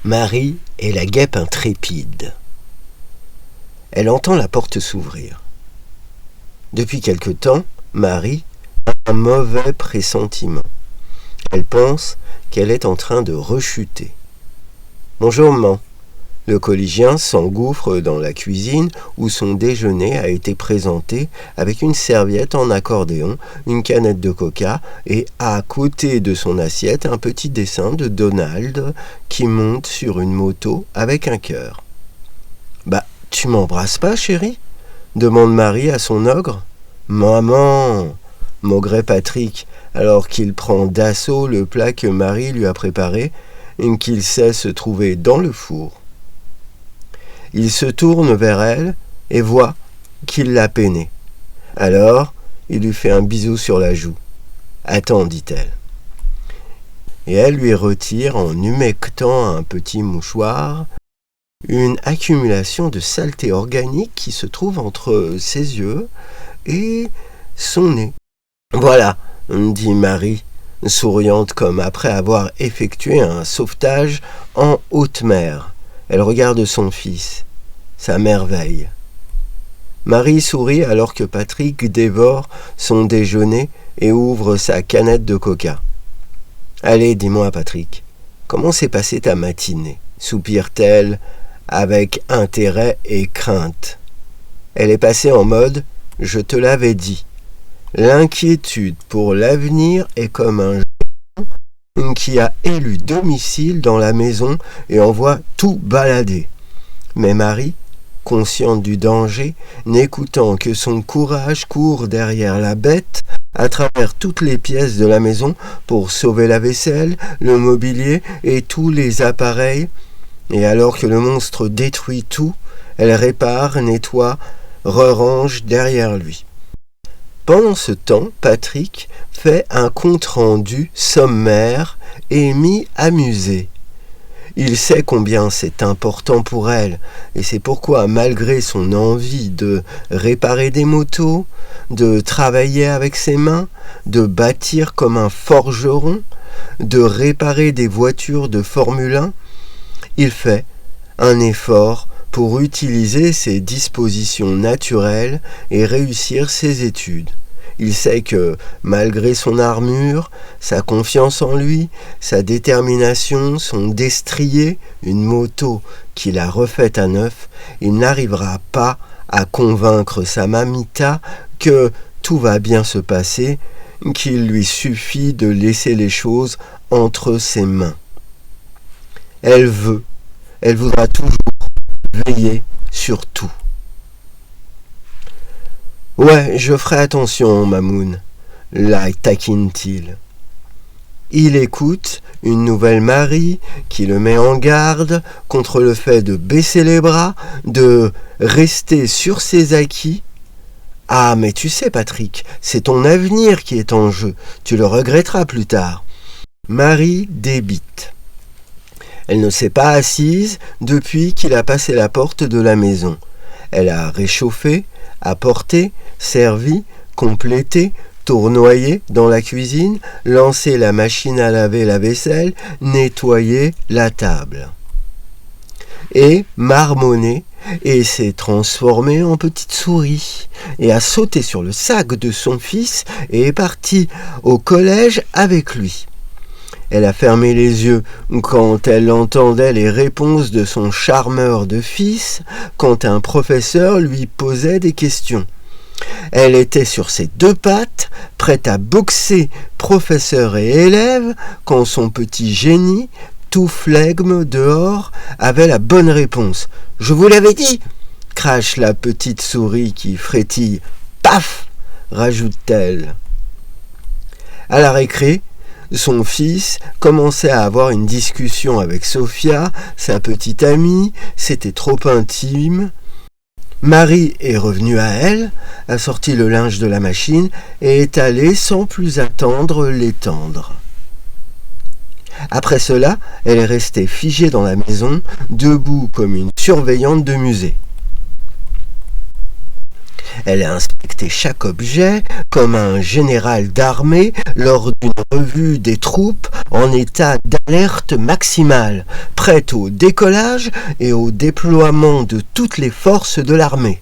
Marie est la guêpe intrépide. Elle entend la porte s'ouvrir. Depuis quelque temps, Marie a un mauvais pressentiment. Elle pense qu'elle est en train de rechuter. « Bonjour, maman !» Le collégien s'engouffre dans la cuisine où son déjeuner a été présenté avec une serviette en accordéon, une canette de coca et à côté de son assiette un petit dessin de Donald qui monte sur une moto avec un cœur. « Bah, tu m'embrasses pas, chérie ?» demande Marie à son ogre. « Maman !» maugrait Patrick alors qu'il prend d'assaut le plat que Marie lui a préparé et qu'il sait se trouver dans le four. Il se tourne vers elle et voit qu'il l'a peinée. Alors, il lui fait un bisou sur la joue. « Attends, dit-elle. » Et elle lui retire, en humectant un petit mouchoir, une accumulation de saleté organique qui se trouve entre ses yeux et son nez. « Voilà, » dit Marie, souriante comme après avoir effectué un sauvetage en haute mer. Elle regarde son fils, sa merveille. Marie sourit alors que Patrick dévore son déjeuner et ouvre sa canette de coca. « Allez, dis-moi, Patrick, comment s'est passée ta matinée ?» soupire-t-elle avec intérêt et crainte. Elle est passée en mode « je te l'avais dit ». L'inquiétude pour l'avenir est comme un qui a élu domicile dans la maison et envoie tout balader. Mais Marie, consciente du danger, n'écoutant que son courage, court derrière la bête, à travers toutes les pièces de la maison pour sauver la vaisselle, le mobilier et tous les appareils. Et alors que le monstre détruit tout, elle répare, nettoie, re-range derrière lui. Pendant ce temps, Patrick fait un compte-rendu sommaire et mi-amusé. Il sait combien c'est important pour elle, et c'est pourquoi, malgré son envie de réparer des motos, de travailler avec ses mains, de bâtir comme un forgeron, de réparer des voitures de Formule 1, il fait un effort pour utiliser ses dispositions naturelles et réussir ses études. Il sait que, malgré son armure, sa confiance en lui, sa détermination, son destrier, une moto qu'il a refaite à neuf, il n'arrivera pas à convaincre sa mamita que tout va bien se passer, qu'il lui suffit de laisser les choses entre ses mains. Elle voudra toujours veiller sur tout. « Ouais, je ferai attention, Mamoun », la taquine-t-il. Il écoute une nouvelle Marie qui le met en garde contre le fait de baisser les bras, de rester sur ses acquis. « Ah, mais tu sais, Patrick, c'est ton avenir qui est en jeu, tu le regretteras plus tard. » Marie débite. Elle ne s'est pas assise depuis qu'il a passé la porte de la maison. Elle a réchauffé, apporté, servi, complété, tournoyé dans la cuisine, lancé la machine à laver la vaisselle, nettoyé la table. Et marmonné, et s'est transformée en petite souris, et a sauté sur le sac de son fils et est partie au collège avec lui. Elle a fermé les yeux quand elle entendait les réponses de son charmeur de fils quand un professeur lui posait des questions. Elle était sur ses deux pattes, prête à boxer professeur et élève quand son petit génie, tout flegme dehors, avait la bonne réponse. « Je vous l'avais dit !» crache la petite souris qui frétille. « Paf !» rajoute-t-elle. À la récré, son fils commençait à avoir une discussion avec Sophia, sa petite amie, c'était trop intime. Marie est revenue à elle, a sorti le linge de la machine et est allée sans plus attendre l'étendre. Après cela, elle est restée figée dans la maison, debout comme une surveillante de musée. Elle a inspecté chaque objet comme un général d'armée lors d'une revue des troupes en état d'alerte maximale, prête au décollage et au déploiement de toutes les forces de l'armée.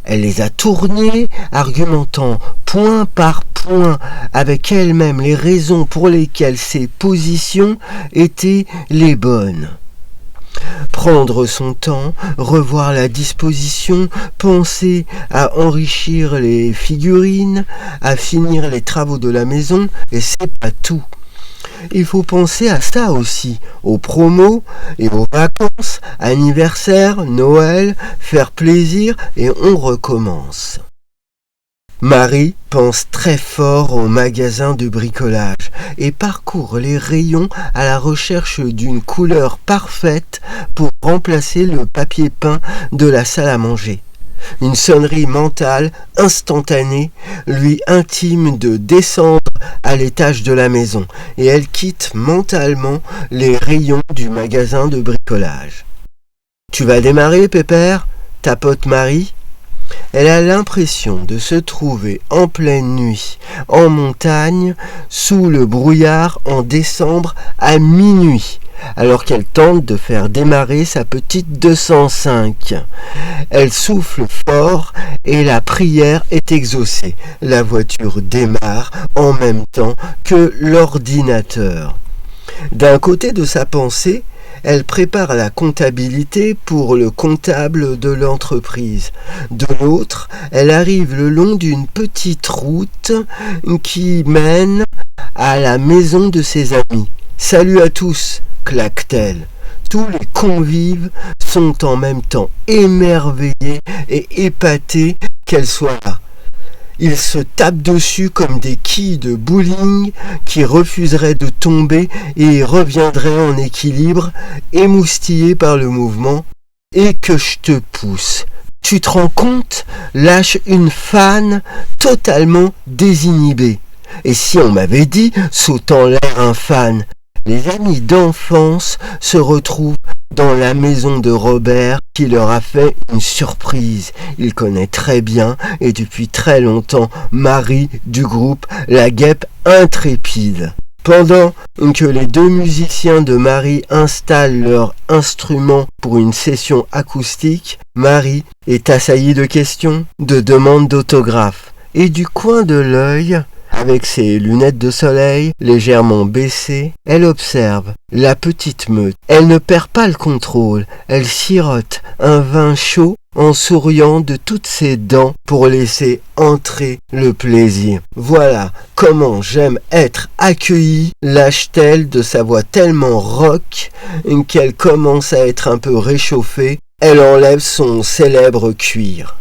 Elle les a tournées, argumentant point par point avec elle-même les raisons pour lesquelles ces positions étaient les bonnes. Prendre son temps, revoir la disposition, penser à enrichir les figurines, à finir les travaux de la maison, et c'est pas tout. Il faut penser à ça aussi, aux promos et aux vacances, anniversaires, Noël, faire plaisir et on recommence. Marie pense très fort au magasin de bricolage et parcourt les rayons à la recherche d'une couleur parfaite pour remplacer le papier peint de la salle à manger. Une sonnerie mentale instantanée lui intime de descendre à l'étage de la maison et elle quitte mentalement les rayons du magasin de bricolage. « Tu vas démarrer, Pépère ?» tapote Marie. Elle a l'impression de se trouver en pleine nuit, en montagne, sous le brouillard en décembre à minuit, alors qu'elle tente de faire démarrer sa petite 205. Elle souffle fort et la prière est exaucée. La voiture démarre en même temps que l'ordinateur. D'un côté de sa pensée, elle prépare la comptabilité pour le comptable de l'entreprise. De l'autre, elle arrive le long d'une petite route qui mène à la maison de ses amis. « Salut à tous !» claque-t-elle. Tous les convives sont en même temps émerveillés et épatés qu'elle soit là. Ils se tapent dessus comme des quilles de bowling qui refuseraient de tomber et reviendraient en équilibre, émoustillés par le mouvement. « Et que je te pousse ! Tu te rends compte ? Lâche une fan totalement désinhibée. Et si on m'avait dit, sautant l'air un fan, les amis d'enfance se retrouvent dans la maison de Robert qui leur a fait une surprise. Il connaît très bien et depuis très longtemps Marie du groupe La Guêpe Intrépide. Pendant que les deux musiciens de Marie installent leurs instruments pour une session acoustique, Marie est assaillie de questions, de demandes d'autographes. Et du coin de l'œil, avec ses lunettes de soleil légèrement baissées, elle observe la petite meute. Elle ne perd pas le contrôle, elle sirote un vin chaud en souriant de toutes ses dents pour laisser entrer le plaisir. « Voilà comment j'aime être accueillie », lâche-t-elle de sa voix tellement rock qu'elle commence à être un peu réchauffée. Elle enlève son célèbre cuir.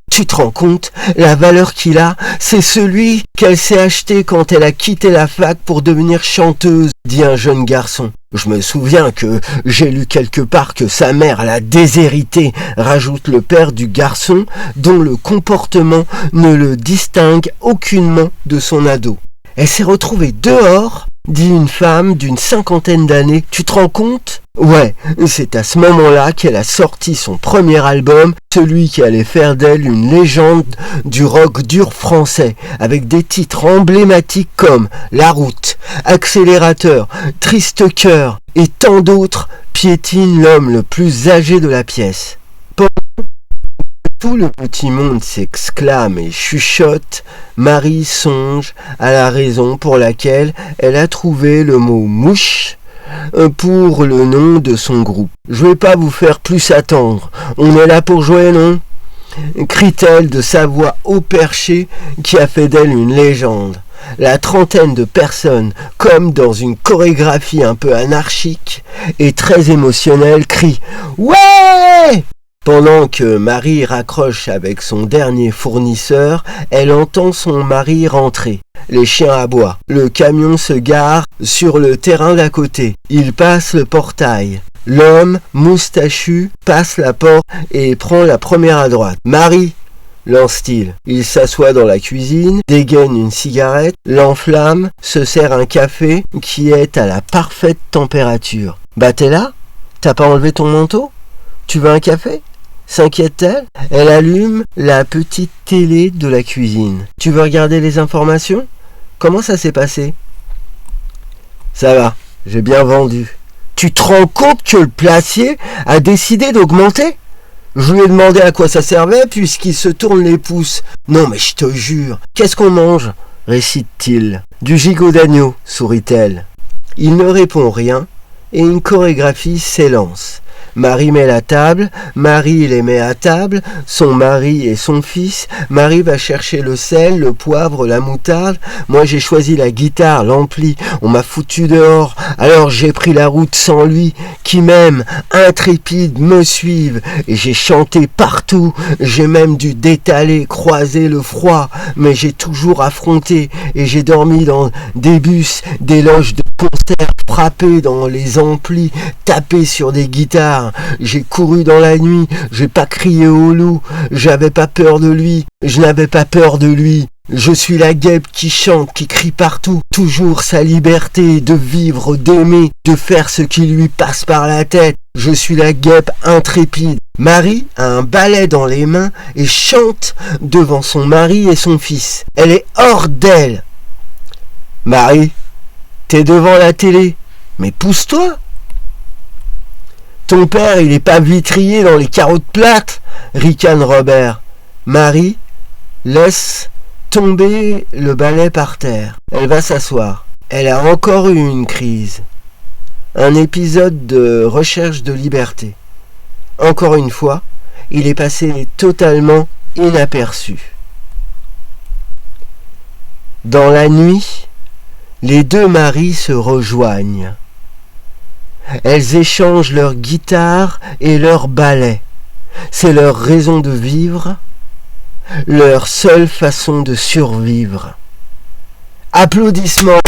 Tu te rends compte, la valeur qu'il a, c'est celui qu'elle s'est acheté quand elle a quitté la fac pour devenir chanteuse, dit un jeune garçon. Je me souviens que j'ai lu quelque part que sa mère l'a déshérité, rajoute le père du garçon, dont le comportement ne le distingue aucunement de son ado. Elle s'est retrouvée dehors, dit une femme d'une 50aine d'années. Tu te rends compte ? Ouais, c'est à ce moment-là qu'elle a sorti son premier album, celui qui allait faire d'elle une légende du rock dur français, avec des titres emblématiques comme La Route, Accélérateur, Triste Cœur et tant d'autres piétine l'homme le plus âgé de la pièce. Pendant que tout le petit monde s'exclame et chuchote, Marie songe à la raison pour laquelle elle a trouvé le mot mouche pour le nom de son groupe. « Je vais pas vous faire plus attendre, on est là pour jouer, non ?» crie-t-elle de sa voix haut perché qui a fait d'elle une légende. La trentaine de personnes, comme dans une chorégraphie un peu anarchique et très émotionnelle, crient « Ouais !» Pendant que Marie raccroche avec son dernier fournisseur, elle entend son mari rentrer. Les chiens aboient. Le camion se gare sur le terrain d'à côté. Il passe le portail. L'homme, moustachu, passe la porte et prend la première à droite. « Marie !» lance-t-il. Il s'assoit dans la cuisine, dégaine une cigarette, l'enflamme, se sert un café qui est à la parfaite température. « Bah t'es là ? T'as pas enlevé ton manteau ? Tu veux un café ? s'inquiète-t-elle. Elle allume la petite télé de la cuisine. Tu veux regarder les informations? Comment ça s'est passé? Ça va, j'ai bien vendu. Tu te rends compte que le placier a décidé d'augmenter? Je lui ai demandé à quoi ça servait puisqu'il se tourne les pouces. Non mais je te jure, qu'est-ce qu'on mange? Récite-t-il. Du gigot d'agneau, sourit-elle. Il ne répond rien et une chorégraphie s'élance. Marie met la table, Marie les met à table, son mari et son fils. Marie va chercher le sel, le poivre, la moutarde. Moi j'ai choisi la guitare, l'ampli. On m'a foutu dehors, alors j'ai pris la route sans lui, qui m'aime, intrépide, me suive. Et j'ai chanté partout, j'ai même dû détaler, croiser le froid. Mais j'ai toujours affronté et j'ai dormi dans des bus, des loges de concert, frappé dans les amplis, tapé sur des guitares. J'ai couru dans la nuit, j'ai pas crié au loup, j'avais pas peur de lui, je n'avais pas peur de lui. Je suis la guêpe qui chante, qui crie partout, toujours sa liberté de vivre, d'aimer, de faire ce qui lui passe par la tête. Je suis la guêpe intrépide. Marie a un balai dans les mains et chante devant son mari et son fils. Elle est hors d'elle. Marie, t'es devant la télé, mais pousse-toi. Ton père, il est pas vitrier dans les carreaux de plâtre, ricane Robert. Marie laisse tomber le balai par terre. Elle va s'asseoir. Elle a encore eu une crise. Un épisode de recherche de liberté. Encore une fois, il est passé totalement inaperçu. Dans la nuit, les deux maris se rejoignent. Elles échangent leur guitare et leur balai. C'est leur raison de vivre, leur seule façon de survivre. Applaudissements